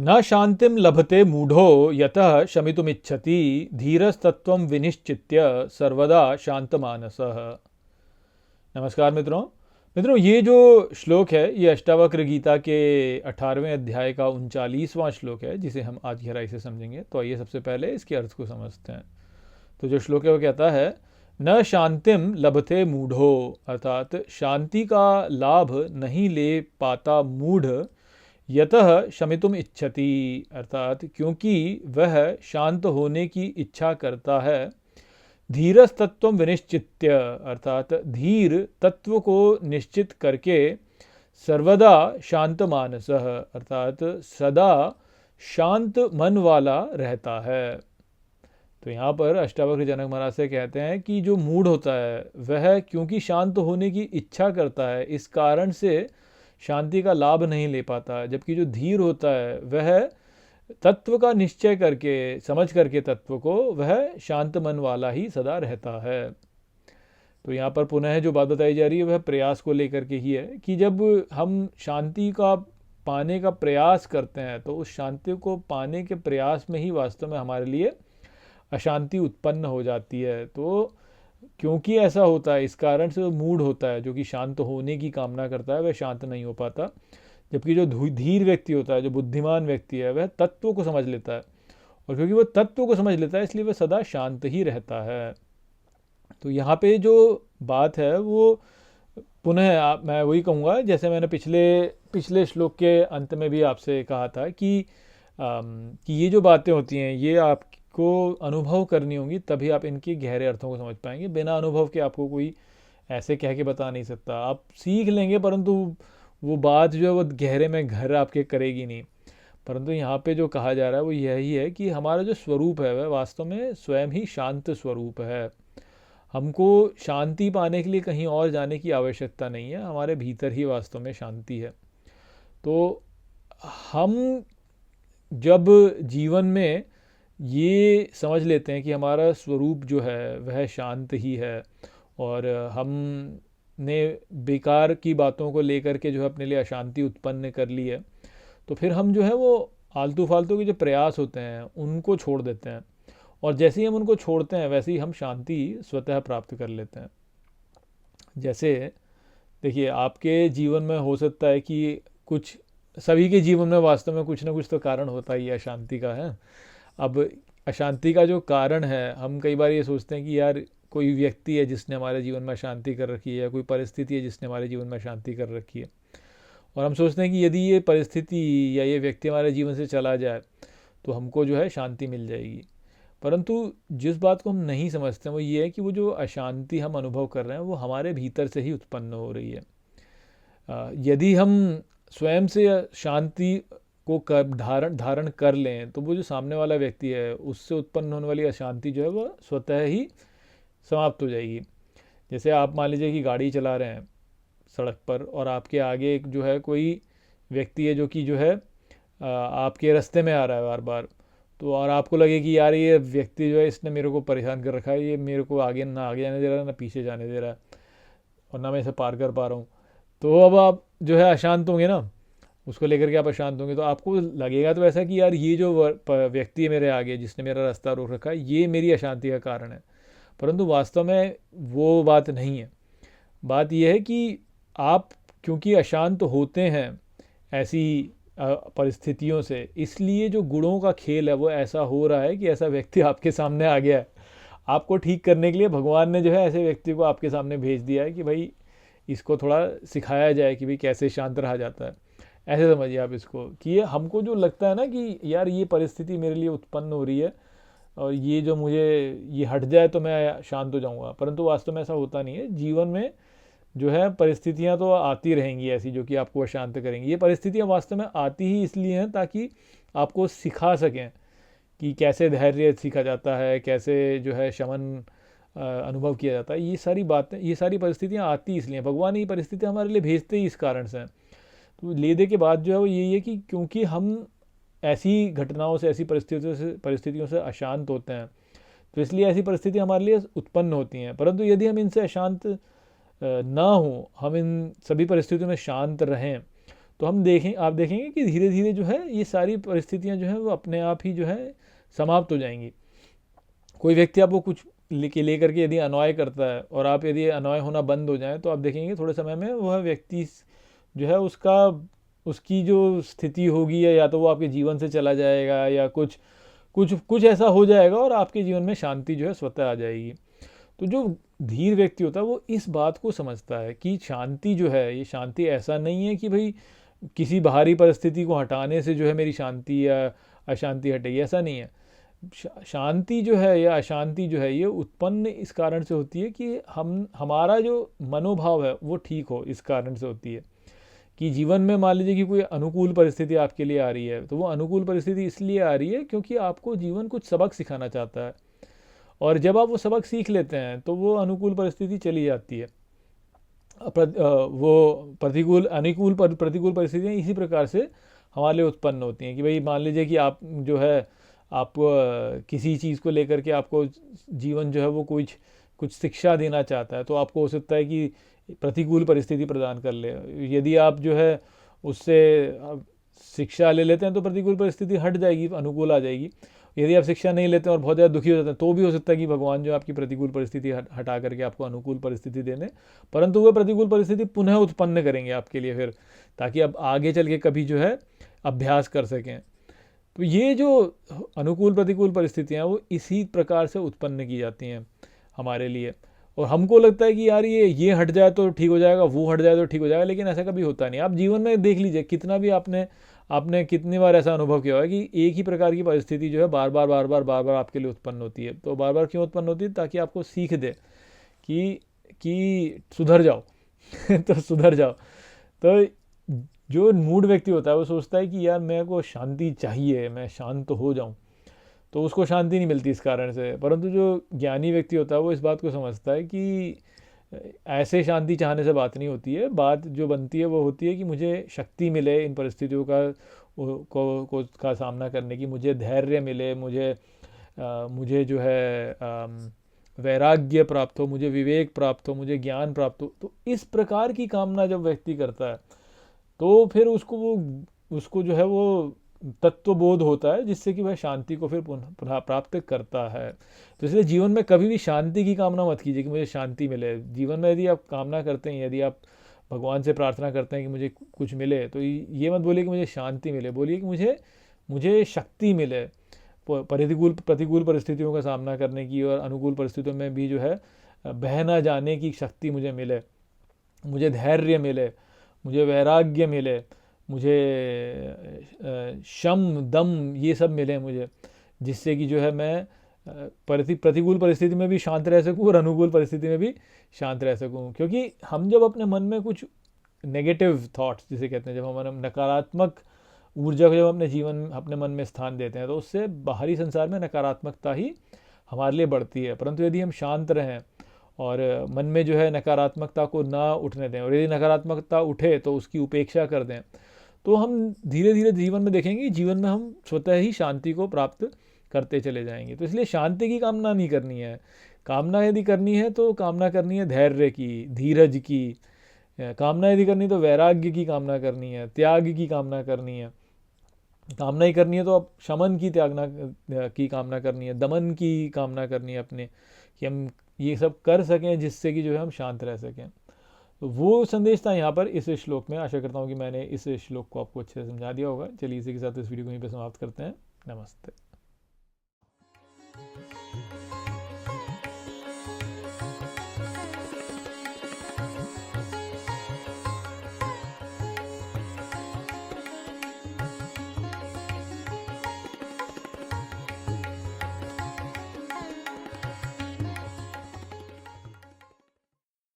न शांतिम लभते मूढ़ो यतः शमितुमिच्छति धीरस्तत्वं विनिश्चित्य सर्वदा शांतमानसः। नमस्कार मित्रों। ये जो श्लोक है ये अष्टावक्र गीता के 18वें अध्याय का 39वां श्लोक है, जिसे हम आज गहराई से समझेंगे। तो आइए सबसे पहले इसके अर्थ को समझते हैं। तो जो श्लोक है वो कहता है, न शांतिम लभते मूढ़ो, अर्थात शांति का लाभ नहीं ले पाता मूढ़, यतः शमितुम इच्छति, अर्थात क्योंकि वह शांत होने की इच्छा करता है। धीरस्तत्व विनिश्चित्य, अर्थात धीर तत्व को निश्चित करके, सर्वदा शांत मानसः, अर्थात सदा शांत मन वाला रहता है। तो यहाँ पर अष्टावक्र जनक महाराज से कहते हैं कि जो मूढ़ होता है वह क्योंकि शांत होने की इच्छा करता है, इस कारण से शांति का लाभ नहीं ले पाता, जबकि जो धीर होता है वह तत्व का निश्चय करके, समझ करके तत्व को, वह शांत मन वाला ही सदा रहता है। तो यहाँ पर पुनः जो बात बताई जा रही है वह प्रयास को लेकर के ही है कि जब हम शांति का पाने का प्रयास करते हैं तो उस शांति को पाने के प्रयास में ही वास्तव में हमारे लिए अशांति उत्पन्न हो जाती है। तो क्योंकि ऐसा होता है, इस कारण से मूड होता है, जो कि शांत होने की कामना करता है, वह शांत नहीं हो पाता। जबकि जो धीर व्यक्ति होता है, जो बुद्धिमान व्यक्ति है, वह तत्व को समझ लेता है, और क्योंकि वह तत्व को समझ लेता है इसलिए वह सदा शांत ही रहता है। तो यहाँ पे जो बात है वो पुनः मैं वही कहूँगा, जैसे मैंने पिछले श्लोक के अंत में भी आपसे कहा था कि ये जो बातें होती हैं ये आपको अनुभव करनी होंगी, तभी आप इनके गहरे अर्थों को समझ पाएंगे। बिना अनुभव के आपको कोई ऐसे कह के बता नहीं सकता। आप सीख लेंगे परंतु वो बात जो है वो गहरे में घर आपके करेगी नहीं। परंतु यहाँ पे जो कहा जा रहा है वो यही है कि हमारा जो स्वरूप है वह वास्तव में स्वयं ही शांत स्वरूप है। हमको शांति पाने के लिए कहीं और जाने की आवश्यकता नहीं है, हमारे भीतर ही वास्तव में शांति है। तो हम जब जीवन में ये समझ लेते हैं कि हमारा स्वरूप जो है वह शांत ही है, और हम ने बेकार की बातों को लेकर के जो है अपने लिए अशांति उत्पन्न कर ली है, तो फिर हम जो है वो आलतू फालतू के जो प्रयास होते हैं उनको छोड़ देते हैं, और जैसे ही हम उनको छोड़ते हैं वैसे ही हम शांति स्वतः प्राप्त कर लेते हैं। जैसे देखिए, आपके जीवन में हो सकता है कि कुछ, सभी के जीवन में वास्तव में कुछ ना कुछ तो कारण होता ही है अशांति का है। अब अशांति का जो कारण है, हम कई बार ये सोचते हैं कि यार कोई व्यक्ति है जिसने हमारे जीवन में शांति कर रखी है, या कोई परिस्थिति है जिसने हमारे जीवन में शांति कर रखी है, और हम सोचते हैं कि यदि ये परिस्थिति या ये व्यक्ति हमारे जीवन से चला जाए तो हमको जो है शांति मिल जाएगी। परंतु जिस बात को हम नहीं समझते वो ये है कि वो जो अशांति हम अनुभव कर रहे हैं वो हमारे भीतर से ही उत्पन्न हो रही है। यदि हम स्वयं से शांति को धारण कर लें तो वो जो सामने वाला व्यक्ति है उससे उत्पन्न होने वाली अशांति जो है वो स्वतः ही समाप्त हो जाएगी। जैसे आप मान लीजिए कि गाड़ी चला रहे हैं सड़क पर, और आपके आगे एक जो है कोई व्यक्ति है जो कि जो है आपके रास्ते में आ रहा है बार बार, तो और आपको लगे कि यार ये व्यक्ति जो है इसने मेरे को परेशान कर रखा है, ये मेरे को आगे जाने दे रहा है ना पीछे जाने दे रहा है, और ना मैं इसे पार कर पा रहा हूँ। तो अब आप जो है अशांत होंगे ना, उसको लेकर के आप अशांत होंगे, तो आपको लगेगा तो ऐसा कि यार ये जो व्यक्ति है मेरे आगे जिसने मेरा रास्ता रोक रखा है ये मेरी अशांति का कारण है। परंतु वास्तव में वो बात नहीं है। बात यह है कि आप क्योंकि अशांत होते हैं ऐसी परिस्थितियों से, इसलिए जो गुणों का खेल है वो ऐसा हो रहा है कि ऐसा व्यक्ति आपके सामने आ गया है। आपको ठीक करने के लिए भगवान ने जो है ऐसे व्यक्ति को आपके सामने भेज दिया है कि भाई इसको थोड़ा सिखाया जाए कि भाई कैसे शांत रहा जाता है। ऐसे समझिए आप इसको कि ये हमको जो लगता है ना कि यार ये परिस्थिति मेरे लिए उत्पन्न हो रही है और ये जो मुझे ये हट जाए तो मैं शांत हो जाऊंगा, परंतु वास्तव में ऐसा होता नहीं है। जीवन में जो है परिस्थितियां तो आती रहेंगी ऐसी जो कि आपको अशांत करेंगी। ये परिस्थितियां वास्तव में आती ही इसलिए हैं ताकि आपको सिखा सकें कि कैसे धैर्य सीखा जाता है, कैसे जो है शमन अनुभव किया जाता है। ये सारी बातें, ये सारी परिस्थितियाँ आती इसलिए, भगवान ये परिस्थितियाँ हमारे लिए भेजते ही इस कारण से हैं। तो ले दे के बाद जो है वो यही है कि क्योंकि हम ऐसी घटनाओं से, ऐसी परिस्थितियों से अशांत होते हैं, तो इसलिए ऐसी परिस्थिति हमारे लिए उत्पन्न होती हैं। परंतु यदि हम इनसे अशांत ना हो, हम इन सभी परिस्थितियों में शांत रहें, तो आप देखेंगे कि धीरे धीरे जो है ये सारी परिस्थितियाँ जो हैं वो अपने आप ही जो है समाप्त हो जाएंगी। कोई व्यक्ति आपको कुछ लेकर के यदि अनॉय करता है और आप यदि अनॉय होना बंद हो जाए तो आप देखेंगे थोड़े समय में वह व्यक्ति जो है उसकी जो स्थिति होगी या तो वो आपके जीवन से चला जाएगा या कुछ कुछ कुछ ऐसा हो जाएगा और आपके जीवन में शांति जो है स्वतः आ जाएगी। तो जो धीर व्यक्ति होता है वो इस बात को समझता है कि शांति जो है, ये शांति ऐसा नहीं है कि भाई किसी बाहरी परिस्थिति को हटाने से जो है मेरी शांति या अशांति हटेगी, ऐसा नहीं है। शांति जो है या अशांति जो है ये उत्पन्न इस कारण से होती है कि हमारा जो मनोभाव है वो ठीक हो, इस कारण से होती है। कि जीवन में मान लीजिए कि कोई अनुकूल परिस्थिति आपके लिए आ रही है, तो वो अनुकूल परिस्थिति इसलिए आ रही है क्योंकि आपको जीवन कुछ सबक सिखाना चाहता है, और जब आप वो सबक सीख लेते हैं तो वो अनुकूल परिस्थिति चली जाती है। वो प्रतिकूल परिस्थितियाँ इसी प्रकार से हमारे लिए उत्पन्न होती हैं कि भाई मान लीजिए कि आप जो है आपको किसी चीज़ को लेकर के आपको जीवन जो है वो कुछ शिक्षा देना चाहता है, तो आपको हो सकता है कि प्रतिकूल परिस्थिति प्रदान कर ले। यदि आप जो है उससे शिक्षा ले लेते हैं तो प्रतिकूल परिस्थिति हट जाएगी, अनुकूल आ जाएगी। यदि आप शिक्षा नहीं लेते हैं और बहुत ज़्यादा दुखी हो जाते हैं तो भी हो सकता है कि भगवान जो आपकी प्रतिकूल परिस्थिति हटा करके आपको अनुकूल परिस्थिति देने, परंतु वह प्रतिकूल परिस्थिति पुनः उत्पन्न करेंगे आपके लिए फिर, ताकि आप आगे चल के कभी जो है अभ्यास कर सकें। तो ये जो अनुकूल प्रतिकूल परिस्थितियाँ वो इसी प्रकार से उत्पन्न की जाती हैं हमारे लिए, और हमको लगता है कि यार ये हट जाए तो ठीक हो जाएगा, वो हट जाए तो ठीक हो जाएगा, लेकिन ऐसा कभी होता नहीं। आप जीवन में देख लीजिए कितना भी आपने कितनी बार ऐसा अनुभव किया होगा कि एक ही प्रकार की परिस्थिति जो है बार बार आपके लिए उत्पन्न होती है। तो बार बार क्यों उत्पन्न होती है? ताकि आपको सीख दे कि सुधर जाओ तो सुधर जाओ। तो जो मूड व्यक्ति होता है वो सोचता है कि यार मेरे को शांति चाहिए, मैं शांत हो जाऊं, तो उसको शांति नहीं मिलती इस कारण से। परंतु जो ज्ञानी व्यक्ति होता है वो इस बात को समझता है कि ऐसे शांति चाहने से बात नहीं होती है। बात जो बनती है वो होती है कि मुझे शक्ति मिले इन परिस्थितियों का सामना करने की, मुझे धैर्य मिले, मुझे जो है वैराग्य प्राप्त हो, मुझे विवेक प्राप्त हो, मुझे ज्ञान प्राप्त हो। तो इस प्रकार की कामना जब व्यक्ति करता है तो फिर उसको जो है वो तत्वबोध होता है, जिससे कि वह शांति को फिर पुनः प्राप्त करता है। तो इसलिए जीवन में कभी भी शांति की कामना मत कीजिए कि मुझे शांति मिले। जीवन में यदि आप कामना करते हैं, यदि आप भगवान से प्रार्थना करते हैं कि मुझे कुछ मिले, तो ये मत बोलिए कि मुझे शांति मिले, बोलिए कि मुझे शक्ति मिले प्रतिकूल परिस्थितियों का सामना करने की, और अनुकूल परिस्थितियों में भी जो है बह ना जाने की शक्ति मुझे मिले, मुझे धैर्य मिले, मुझे वैराग्य मिले, मुझे शम दम ये सब मिले मुझे, जिससे कि जो है मैं प्रतिकूल परिस्थिति में भी शांत रह सकूं और अनुकूल परिस्थिति में भी शांत रह सकूं। क्योंकि हम जब अपने मन में कुछ नेगेटिव थॉट्स जिसे कहते हैं, जब हम नकारात्मक ऊर्जा को जब अपने मन में स्थान देते हैं, तो उससे बाहरी संसार में नकारात्मकता ही हमारे लिए बढ़ती है। परंतु यदि हम शांत रहें और मन में जो है नकारात्मकता को ना उठने दें, और यदि नकारात्मकता उठे तो उसकी उपेक्षा कर दें, तो हम धीरे धीरे जीवन में देखेंगे, जीवन में हम स्वतः ही शांति को प्राप्त करते चले जाएंगे। तो इसलिए शांति की कामना नहीं करनी है। कामना यदि करनी है तो कामना करनी है धैर्य की, धीरज की। कामना यदि करनी तो वैराग्य की कामना करनी है, त्याग की कामना करनी है। कामना ही करनी है तो अब शमन की कामना करनी है, दमन की कामना करनी है अपने, कि हम ये सब कर सकें जिससे कि जो है हम शांत रह सकें। तो वो संदेश था यहाँ पर इस श्लोक में। आशा करता हूँ कि मैंने इस श्लोक को आपको अच्छे से समझा दिया होगा। चलिए इसी के साथ इस वीडियो को यहीं पे समाप्त करते हैं। नमस्ते।